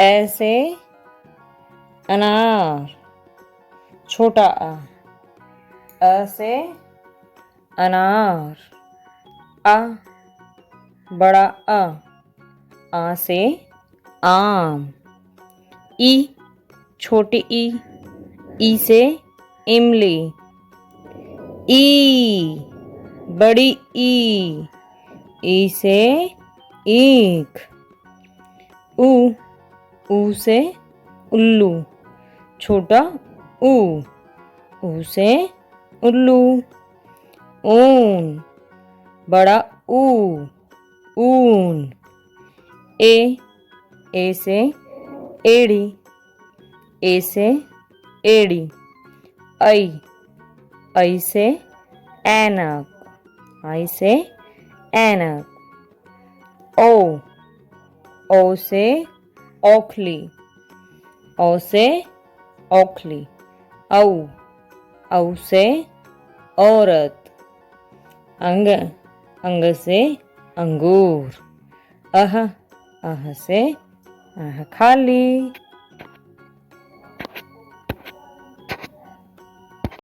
ए से अनार छोटा अ से अनार आ बड़ा आ से आम ई छोटी ई से इमली ई बड़ी ई से ईख ऊ से उल्लू छोटा ऊ से उल्लू ऊन बड़ा ऊन ए से एड़ी ए से एड़ी ऐ से ऐनक आई से ऐनक ओ से औखली औ से औखली औ से औरत अंग से अंगूर अह से खाली।